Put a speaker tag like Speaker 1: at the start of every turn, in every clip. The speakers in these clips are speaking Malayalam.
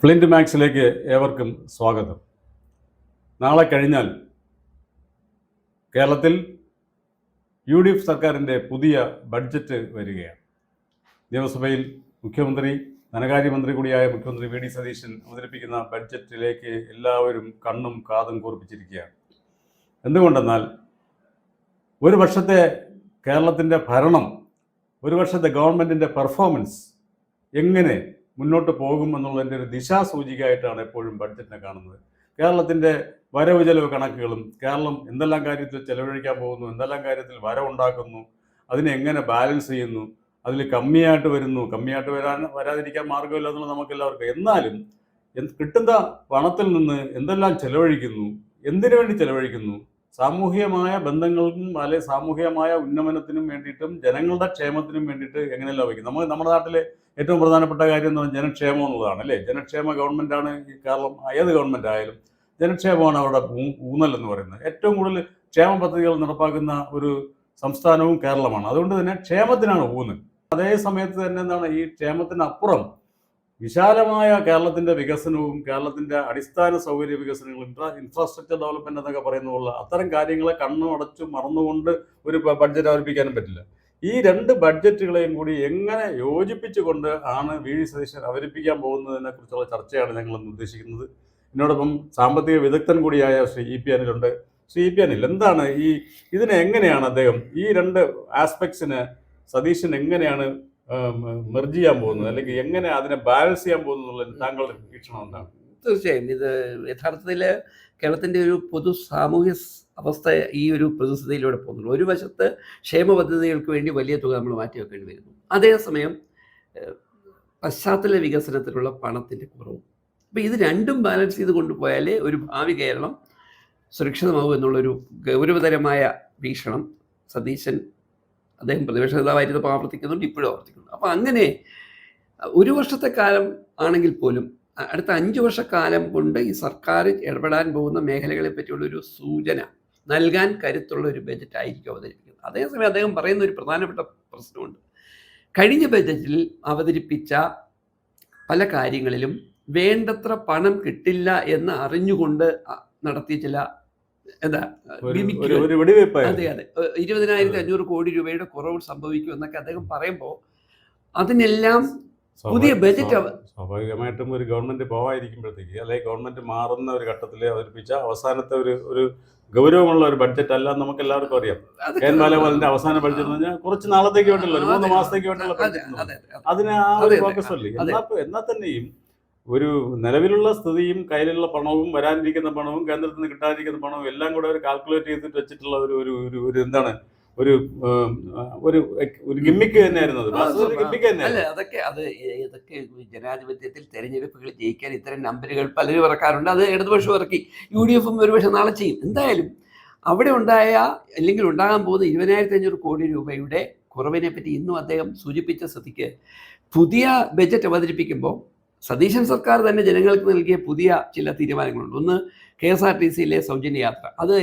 Speaker 1: ഫ്ലിൻറ്റ് മാക്സിലേക്ക് ഏവർക്കും സ്വാഗതം. നാളെ കഴിഞ്ഞാൽ കേരളത്തിൽ UDF സർക്കാരിൻ്റെ പുതിയ ബഡ്ജറ്റ് വരികയാണ്. നിയമസഭയിൽ ധനകാര്യമന്ത്രി കൂടിയായ മുഖ്യമന്ത്രി വി ഡി സതീശൻ അവതരിപ്പിക്കുന്ന ബഡ്ജറ്റിലേക്ക് എല്ലാവരും കണ്ണും കാതും കൂർപ്പിച്ചിരിക്കുകയാണ്. എന്തുകൊണ്ടെന്നാൽ ഒരു വർഷത്തെ കേരളത്തിൻ്റെ ഭരണം, ഒരു വർഷത്തെ ഗവൺമെൻറ്റിൻ്റെ പെർഫോമൻസ് എങ്ങനെ മുന്നോട്ട് പോകും എന്നുള്ളതിൻ്റെ ഒരു ദിശാസൂചികയായിട്ടാണ് എപ്പോഴും ബഡ്ജറ്റിനെ കാണുന്നത്. കേരളത്തിൻ്റെ വരവ് ചെലവ് കണക്കുകളും കേരളം എന്തെല്ലാം കാര്യത്തിൽ ചെലവഴിക്കാൻ പോകുന്നു, എന്തെല്ലാം കാര്യത്തിൽ വരവുണ്ടാക്കുന്നു, അതിനെ എങ്ങനെ ബാലൻസ് ചെയ്യുന്നു, അതിൽ കമ്മിയായിട്ട് വരാതിരിക്കാൻ മാർഗ്ഗമില്ല എന്നുള്ളത് നമുക്കെല്ലാവർക്കും. എന്നാലും കിട്ടുന്ന പണത്തിൽ നിന്ന് എന്തെല്ലാം ചെലവഴിക്കുന്നു, എന്തിനു വേണ്ടി ചെലവഴിക്കുന്നു, സാമൂഹികമായ ബന്ധങ്ങൾക്കും അല്ലെങ്കിൽ സാമൂഹികമായ ഉന്നമനത്തിനും വേണ്ടിയിട്ടും ജനങ്ങളുടെ ക്ഷേമത്തിനും വേണ്ടിയിട്ട് എങ്ങനെയെല്ലാം വയ്ക്കും. നമ്മുടെ നാട്ടിലെ ഏറ്റവും പ്രധാനപ്പെട്ട കാര്യം എന്ന് പറഞ്ഞാൽ ജനക്ഷേമം എന്നുള്ളതാണ്, അല്ലേ? ജനക്ഷേമ ഗവൺമെൻറ്റാണ് ഈ കേരളം. ഏത് ഗവൺമെൻറ് ആയാലും ജനക്ഷേമമാണ് അവരുടെ ഊന്നൽ എന്ന് പറയുന്നത്. ഏറ്റവും കൂടുതൽ ക്ഷേമ പദ്ധതികൾ നടപ്പാക്കുന്ന ഒരു സംസ്ഥാനവും കേരളമാണ്. അതുകൊണ്ട് തന്നെ ക്ഷേമത്തിനാണ് ഊന്നൽ. അതേ സമയത്ത് തന്നെ എന്താണ്, ഈ ക്ഷേമത്തിനപ്പുറം വിശാലമായ കേരളത്തിൻ്റെ വികസനവും കേരളത്തിൻ്റെ അടിസ്ഥാന സൗകര്യ വികസനങ്ങളും ഇൻഫ്രാസ്ട്രക്ചർ ഡെവലപ്മെൻറ്റ് എന്നൊക്കെ പറയുന്നതുള്ള അത്തരം കാര്യങ്ങളെ കണ്ണടച്ചു മറന്നുകൊണ്ട് ഒരു ബഡ്ജറ്റ് അവതരിപ്പിക്കാനും പറ്റില്ല. ഈ രണ്ട് ബഡ്ജറ്റുകളെയും കൂടി എങ്ങനെ യോജിപ്പിച്ചുകൊണ്ട് ആണ് വി ഡി സതീശൻ അവതരിപ്പിക്കാൻ പോകുന്നതിനെ കുറിച്ചുള്ള ചർച്ചയാണ് ഞങ്ങളെന്ന് ഉദ്ദേശിക്കുന്നത്. എന്നോടൊപ്പം സാമ്പത്തിക വിദഗ്ധൻ കൂടിയായ ശ്രീ ഇ.പി. അനിലുണ്ട്. ശ്രീ ഇ.പി. അനിൽ, എന്താണ് ഇതിനെ എങ്ങനെയാണ് അദ്ദേഹം ഈ രണ്ട് ആസ്പെക്ട്സിന് സതീശൻ എങ്ങനെയാണ് മെർജ് ചെയ്യാൻ പോകുന്നത്, അല്ലെങ്കിൽ എങ്ങനെ അതിനെ ബാലൻസ് ചെയ്യാൻ പോകുന്നത് എന്നുള്ളത് താങ്കളുടെ വീക്ഷണം എന്താണ്?
Speaker 2: തീർച്ചയായും ഇത് യഥാർത്ഥത്തിൽ കേരളത്തിൻ്റെ ഒരു പൊതു സാമൂഹ്യ അവസ്ഥ ഈ ഒരു പ്രതിസന്ധിയിലൂടെ പോകുന്നുള്ളൂ. ഒരു വശത്ത് ക്ഷേമ പദ്ധതികൾക്ക് വേണ്ടി വലിയ തുക നമ്മൾ മാറ്റിവെക്കേണ്ടി വരുന്നു, അതേസമയം പശ്ചാത്തല വികസനത്തിലുള്ള പണത്തിൻ്റെ കുറവും. അപ്പോൾ ഇത് രണ്ടും ബാലൻസ് ചെയ്ത് കൊണ്ടുപോയാലേ ഒരു ഭാവി കേരളം സുരക്ഷിതമാകും എന്നുള്ളൊരു ഗൗരവതരമായ വീക്ഷണം അദ്ദേഹം പ്രതിപക്ഷ നേതാവായിരുന്നപ്പോൾ ആവർത്തിക്കുന്നുണ്ട്, ഇപ്പോഴും ആവർത്തിക്കുന്നുണ്ട്. അപ്പോൾ അങ്ങനെ ഒരു വർഷത്തെ കാലം ആണെങ്കിൽ പോലും അടുത്ത 5 വർഷക്കാലം കൊണ്ട് ഈ സർക്കാർ ഇടപെടാൻ പോകുന്ന മേഖലകളെ പറ്റിയുള്ളൊരു സൂചന നൽകാൻ കരുത്തുള്ള ഒരു ബജറ്റ് ആയിരിക്കും അവതരിപ്പിക്കുന്നത്. അതേസമയം അദ്ദേഹം പറയുന്ന ഒരു പ്രധാനപ്പെട്ട പ്രശ്നമുണ്ട്. കഴിഞ്ഞ ബജറ്റിൽ അവതരിപ്പിച്ച പല കാര്യങ്ങളിലും വേണ്ടത്ര പണം കിട്ടില്ല എന്ന് അറിഞ്ഞുകൊണ്ട് നടത്തിയ ചില അതെ 20,500 കോടി രൂപയുടെ കുറവ് സംഭവിക്കും എന്നൊക്കെ അദ്ദേഹം പറയുമ്പോൾ അതിനെല്ലാം പുതിയ ബജറ്റ്
Speaker 1: സ്വാഭാവികമായിട്ടും ഒരു ഗവൺമെന്റ് പോവാതിരിക്കുമ്പോഴത്തേക്ക്, അല്ലെങ്കിൽ ഗവൺമെന്റ് മാറുന്ന ഒരു ഘട്ടത്തിൽ അവതരിപ്പിച്ച അവസാനത്തെ ഒരു ഗൗരവമുള്ള ഒരു ബഡ്ജറ്റ് അല്ല നമുക്ക് എല്ലാവർക്കും അറിയാം. ബാലഗോപാലിന്റെ അവസാന ബഡ്ജറ്റ് എന്ന് പറഞ്ഞാൽ കുറച്ച് നാളത്തേക്ക് വേണ്ടിയുള്ള 3 മാസത്തേക്ക് വേണ്ടിയുള്ള ബഡ്ജറ്റ്, അതിന് ആ ഒരു ഫോക്കസ് അല്ലേ. എന്നാൽ തന്നെയും ഒരു നിലവിലുള്ള സ്ഥിതിയും കയ്യിലുള്ള പണവും വരാനിരിക്കുന്ന പണവും കേന്ദ്രത്തിൽ നിന്ന് കിട്ടാതിരിക്കുന്ന പണവും എല്ലാം കൂടെ ഒരു കാൽക്കുലേറ്റ് ചെയ്തിട്ട് വെച്ചിട്ടുള്ള ഒരു എന്താണ് ഒരു ഗിമ്മിക്ക് തന്നെയായിരുന്നു.
Speaker 2: അല്ല, ഇതൊക്കെ ജനാധിപത്യത്തിൽ തെരഞ്ഞെടുപ്പുകൾ ജയിക്കാൻ ഇത്തരം നമ്പറുകൾ പലരും ഇറക്കാറുണ്ട്. അത് ഇടതുപക്ഷം ഇറക്കി, UDF ഒരുപക്ഷെ നാളെ ചെയ്യും. എന്തായാലും അവിടെ അല്ലെങ്കിൽ ഉണ്ടാകാൻ പോകുന്ന 20,500 കോടി രൂപയുടെ കുറവിനെ പറ്റി ഇന്നും അദ്ദേഹം സൂചിപ്പിച്ച സ്ഥിതിക്ക് പുതിയ ബജറ്റ് അവതരിപ്പിക്കുമ്പോൾ സതീശൻ സർക്കാർ തന്നെ ജനങ്ങൾക്ക് നൽകിയ പുതിയ ചില തീരുമാനങ്ങളുണ്ട്. ഒന്ന്, KSRTCയിലെ സൗജന്യ യാത്ര. അത്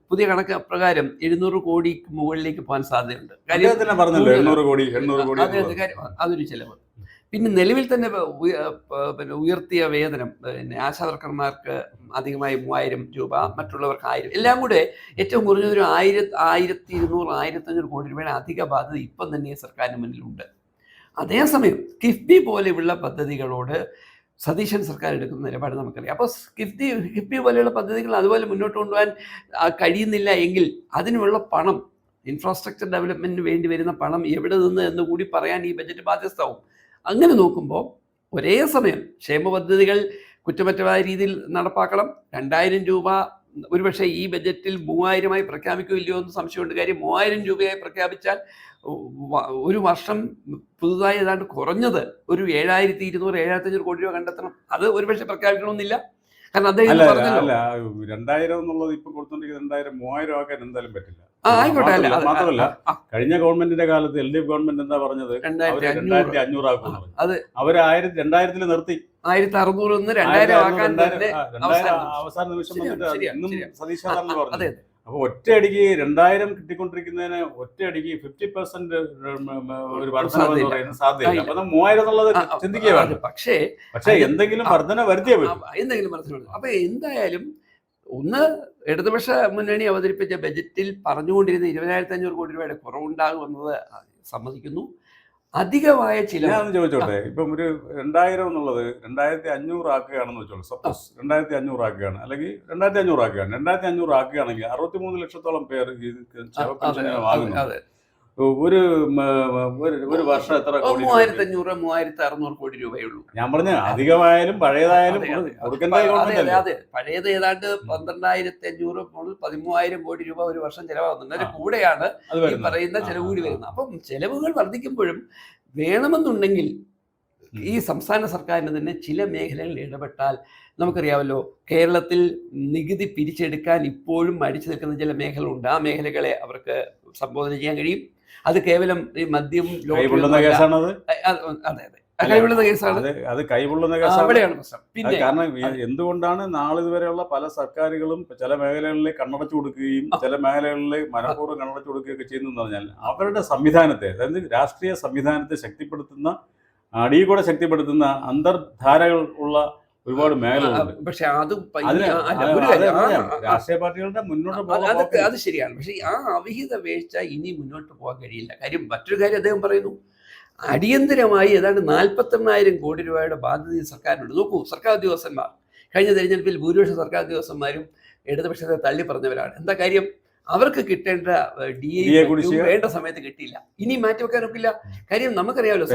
Speaker 2: പുതിയ കണക്ക് പ്രകാരം 700 കോടിക്ക് മുകളിലേക്ക് പോകാൻ സാധ്യതയുണ്ട്. അതൊരു ചിലവ്. പിന്നെ നിലവിൽ തന്നെ ഉയർത്തിയ വേതനം, ആശാവർക്കർമാർക്ക് അധികമായി 3,000 രൂപ, മറ്റുള്ളവർക്ക് 1,000, എല്ലാം കൂടെ ഏറ്റവും കുറഞ്ഞതൊരു 1,200-1,500 കോടി രൂപയുടെ അധിക ബാധ്യത ഇപ്പം തന്നെ സർക്കാരിന് മുന്നിലുണ്ട്. അതേസമയം കിഫ്ബി പോലെയുള്ള പദ്ധതികളോട് സതീശൻ സർക്കാർ എടുക്കുന്ന നിലപാട് നമുക്കറിയാം. അപ്പോൾ കിഫ്ബി പോലെയുള്ള പദ്ധതികൾ അതുപോലെ മുന്നോട്ട് കൊണ്ടുപോകാൻ കഴിയുന്നില്ല എങ്കിൽ അതിനുള്ള പണം, ഇൻഫ്രാസ്ട്രക്ചർ ഡെവലപ്മെൻറ്റിന് വേണ്ടി വരുന്ന പണം എവിടെ നിന്ന് എന്ന് കൂടി പറയാൻ ഈ ബജറ്റ് ബാധ്യസ്ഥമാവും. അങ്ങനെ നോക്കുമ്പോൾ ഒരേ സമയം ക്ഷേമ പദ്ധതികൾ കുറ്റമറ്റമായ രീതിയിൽ നടപ്പാക്കണം. 2,000 രൂപ ഒരുപക്ഷെ ഈ ബജറ്റിൽ 3,000 പ്രഖ്യാപിക്കില്ലയോ എന്ന് സംശയമുണ്ട്. കാര്യം 3,000 രൂപയായി പ്രഖ്യാപിച്ചാൽ ഒരു വർഷം പുതുതായി ഏതാണ്ട് കുറഞ്ഞത് ഒരു 7,200-7,500 കോടി രൂപ കണ്ടെത്തണം. അത് ഒരുപക്ഷെ പ്രഖ്യാപിക്കണമെന്നില്ല. കാരണം അദ്ദേഹം
Speaker 1: 2,000 എന്നുള്ളത് ഇപ്പൊ കൊടുത്തോണ്ടിരിക്കുന്നത് 2,000 3,000 ആക്കാൻ എന്തായാലും പറ്റില്ല. മാത്രമല്ല, കഴിഞ്ഞ ഗവൺമെന്റിന്റെ കാലത്ത് LDF ഗവൺമെന്റ് എന്താ പറഞ്ഞത്, 2,500 ആക്കുന്നത്. അത് അവർ 2,000 നിർത്തി
Speaker 2: 1,600 2,000 ആക്കാൻ
Speaker 1: അവസാന നിമിഷം വന്നിട്ട് സതീശ് പറഞ്ഞു. അപ്പൊ ഒറ്റയടിക്ക് 2000 കിട്ടിക്കൊണ്ടിരിക്കുന്നതിന് ഒറ്റയടിക്ക് 50% ഒരു വർധന എന്ന് പറയുന്നത് സാധ്യതയില്ല. അപ്പൊ 3000 എന്നുള്ളത് ചിന്തിക്കുക വേണം.
Speaker 2: പക്ഷേ
Speaker 1: എന്തെങ്കിലും വർധന വരുത്തിയേ പറ്റും.
Speaker 2: എന്തെങ്കിലും വർധന. അപ്പൊ എന്തായാലും ഒന്ന് ഇടതുപക്ഷ മുന്നണി അവതരിപ്പിച്ച ബജറ്റിൽ പറഞ്ഞുകൊണ്ടിരുന്ന 20,500 കോടി രൂപയുടെ കുറവുണ്ടാകുമെന്നത് സമ്മതിക്കുന്നു. അധികമായ ചില
Speaker 1: ഞാൻ ചോദിച്ചോട്ടെ, ഇപ്പം ഒരു 2000 എന്നുള്ളത് 2500 ആക്കുകയാണെന്ന് വെച്ചോളൂ. സപ്പോസ് 2500 ആക്കുകയാണ്, അല്ലെങ്കിൽ 2500 ആക്കുകയാണ്. 2500 ആക്കുകയാണെങ്കിൽ 63 ലക്ഷത്തോളം പേർ വാങ്ങുന്നു. ഒരു വർഷം എത്ര കോടി?
Speaker 2: 3500-3600 കോടി രൂപയുള്ളൂ.
Speaker 1: ഞാൻ പറഞ്ഞ അധികമായാലും പഴയതായാലും
Speaker 2: അതെ, പഴയത് ഏതാണ്ട് 12,500 മുതൽ 13,000 കോടി രൂപ ഒരു വർഷം ചെലവാകുന്നുണ്ട്. അതിന് കൂടെയാണ് ഈ പറയുന്ന ചെലവ് കൂടി വരുന്നത്. അപ്പം ചെലവുകൾ വർദ്ധിക്കുമ്പോഴും വേണമെന്നുണ്ടെങ്കിൽ ഈ സംസ്ഥാന സർക്കാരിന് തന്നെ ചില മേഖലകളിൽ ഇടപെട്ടാൽ, നമുക്കറിയാമല്ലോ കേരളത്തിൽ നികുതി പിരിച്ചെടുക്കാൻ ഇപ്പോഴും മടിച്ചു നിൽക്കുന്ന ചില മേഖലകളുണ്ട്. ആ മേഖലകളെ അവർക്ക് സംബോധന ചെയ്യാൻ കഴിയും. അത് കേവലം ഈ മദ്യം
Speaker 1: കേസാണ്.
Speaker 2: അതെ, കൈകൊള്ളുന്ന കേസാണ്.
Speaker 1: അത് കൈകൊള്ളുന്ന കേസാണ്.
Speaker 2: അവിടെയാണ് പ്രശ്നം. പിന്നെ
Speaker 1: കാരണം എന്തുകൊണ്ടാണ് നാളിതുവരെയുള്ള പല സർക്കാരുകളും ചില മേഖലകളിൽ കണ്ണടച്ചു കൊടുക്കുകയും ചില മേഖലകളിൽ മനഃപൂർവ്വം കണ്ണടച്ചു കൊടുക്കുകയൊക്കെ ചെയ്യുന്നതെന്ന് പറഞ്ഞാൽ അവരുടെ സംവിധാനത്തെ, അതായത് രാഷ്ട്രീയ സംവിധാനത്തെ ശക്തിപ്പെടുത്തുന്ന, അടിയിൽ കൂടെ ശക്തിപ്പെടുത്തുന്ന അന്തർധാരകൾ ഉള്ള ഒരുപാട് മേഖലകളുണ്ട്.
Speaker 2: പക്ഷെ അത്
Speaker 1: രാഷ്ട്രീയ പാർട്ടികളുടെ മുന്നോട്ട്
Speaker 2: അത് ശരിയാണ്. പക്ഷെ ആ അവിഹിത വീഴ്ച ഇനി മുന്നോട്ട് പോകാൻ കഴിയില്ല. കാര്യം മറ്റൊരു കാര്യം അദ്ദേഹം പറയുന്നു, അടിയന്തരമായി ഏതാണ്ട് 48,000 കോടി രൂപയുടെ ബാധ്യത സർക്കാരിനുണ്ട്. നോക്കൂ, സർക്കാർ ഉദ്യോഗസ്ഥന്മാർ കഴിഞ്ഞ തെരഞ്ഞെടുപ്പിൽ ഭൂരിപക്ഷ സർക്കാർ ഉദ്യോഗസ്ഥന്മാരും ഇടതുപക്ഷത്തെ തള്ളി പറഞ്ഞവരാണ്. എന്താ കാര്യം? അവർക്ക് കിട്ടേണ്ട DA വേണ്ട സമയത്ത് കിട്ടിയില്ല. ഇനി മാറ്റിവെക്കാൻ ഒക്കില്ല. കാര്യം നമുക്കറിയാമല്ലോ,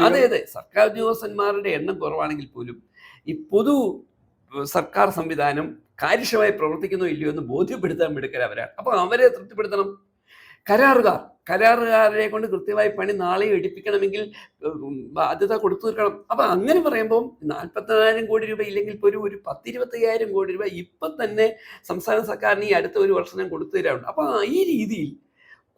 Speaker 2: അതെ, സർക്കാർ ഉദ്യോഗസ്ഥന്മാരുടെ എണ്ണം കുറവാണെങ്കിൽ പോലും ഈ പൊതു സർക്കാർ സംവിധാനം കാര്യക്ഷമമായി പ്രവർത്തിക്കുന്നോ ഇല്ലയോ എന്ന് ബോധ്യപ്പെടുത്താൻ മിടുക്കൽ അവരാണ്. അപ്പോൾ അവരെ തൃപ്തിപ്പെടുത്തണം. കരാറുകാരെ കൊണ്ട് കൃത്യമായി പണി നാളെയും എടുപ്പിക്കണമെങ്കിൽ ബാധ്യത കൊടുത്തു തീർക്കണം. അപ്പൊ അങ്ങനെ പറയുമ്പോൾ 44,000 കോടി രൂപ ഇല്ലെങ്കിൽ പോലും ഒരു 10-25,000 കോടി രൂപ ഇപ്പം തന്നെ സംസ്ഥാന സർക്കാരിന് ഈ അടുത്ത ഒരു വർഷം കൊടുത്തു തരാറുണ്ട്. അപ്പൊ ഈ രീതിയിൽ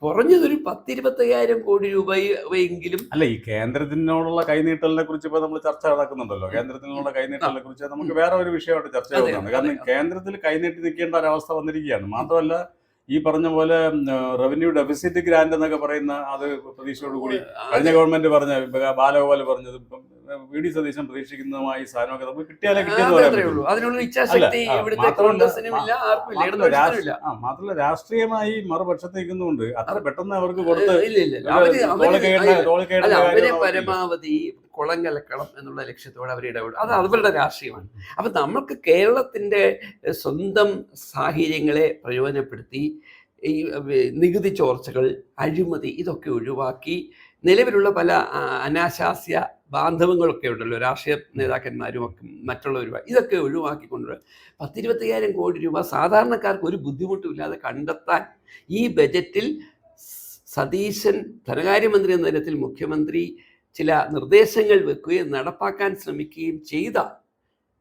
Speaker 2: കുറഞ്ഞതൊരു 10-25,000 കോടി രൂപയെങ്കിലും.
Speaker 1: അല്ല, ഈ കേന്ദ്രത്തിനോടുള്ള കൈനീട്ടലിനെ കുറിച്ച് ഇപ്പൊ നമ്മൾ ചർച്ച നടക്കുന്നുണ്ടല്ലോ. കേന്ദ്രത്തിനുള്ള കൈനീട്ടലിനെ കുറിച്ച് നമുക്ക് വേറെ ഒരു വിഷയമായിട്ട് ചർച്ച ചെയ്യുന്നുണ്ട്. കാരണം കേന്ദ്രത്തിൽ കൈനീട്ടി നിൽക്കേണ്ട ഒരവസ്ഥ വന്നിരിക്കുകയാണ്. മാത്രമല്ല, ഈ പറഞ്ഞ പോലെ റവന്യൂ ഡെഫിസിറ്റ് ഗ്രാന്റ് എന്നൊക്കെ പറയുന്ന അത് പ്രതീക്ഷയോടുകൂടി കഴിഞ്ഞ ഗവൺമെന്റ് പറഞ്ഞ ബാലഗോപാൽ പറഞ്ഞത് VD സതീശൻ പ്രതീക്ഷിക്കുന്നതുമായി സാധനമൊക്കെ നമുക്ക് കിട്ടിയാലേ കിട്ടിയെന്ന് മാത്രമല്ല രാഷ്ട്രീയമായി മറുപക്ഷത്ത് നിൽക്കുന്നുണ്ട്. അത്ര പെട്ടെന്ന് അവർക്ക് കൊടുത്ത്
Speaker 2: അവരെ പരമാവധി കുളം കലക്കണം എന്നുള്ള ലക്ഷ്യത്തോടെ അവർ ഇടപെടും. അത് അവരുടെ രാഷ്ട്രീയമാണ്. അപ്പൊ നമുക്ക് കേരളത്തിന്റെ സ്വന്തം സാഹചര്യങ്ങളെ പ്രയോജനപ്പെടുത്തി ഈ നികുതി ചോർച്ചകൾ, അഴിമതി ഇതൊക്കെ ഒഴിവാക്കി നിലവിലുള്ള പല അനാശാസ്യ ബാന്ധവങ്ങളൊക്കെ ഉണ്ടല്ലോ രാഷ്ട്രീയ നേതാക്കന്മാരും ഒക്കെ മറ്റുള്ളവരും, ഇതൊക്കെ ഒഴിവാക്കിക്കൊണ്ട് 10-25,000 കോടി രൂപ സാധാരണക്കാർക്ക് ഒരു ബുദ്ധിമുട്ടുമില്ലാതെ കണ്ടെത്താൻ ഈ ബജറ്റിൽ സതീശൻ ധനകാര്യമന്ത്രി എന്ന തരത്തിൽ മുഖ്യമന്ത്രി ചില നിർദ്ദേശങ്ങൾ വെക്കുകയും നടപ്പാക്കാൻ ശ്രമിക്കുകയും ചെയ്ത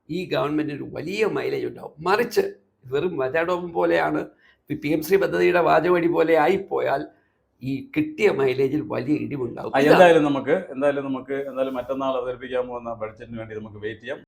Speaker 2: ഈ ഗവൺമെൻറ്റിന് ഒരു വലിയ മൈലേജ് ഉണ്ടാവും. മറിച്ച് വെറും വജാഡോം പോലെയാണ്, PMC പദ്ധതിയുടെ വാചവടി പോലെ ആയിപ്പോയാൽ ഈ കിട്ടിയ മൈലേജിൽ വലിയ ഇടിവുണ്ടാവും.
Speaker 1: എന്തായാലും മറ്റന്നാൾ അവതരിപ്പിക്കാൻ പോകുന്ന ബഡ്ജറ്റിന് വേണ്ടി നമുക്ക് വെയിറ്റ് ചെയ്യാം.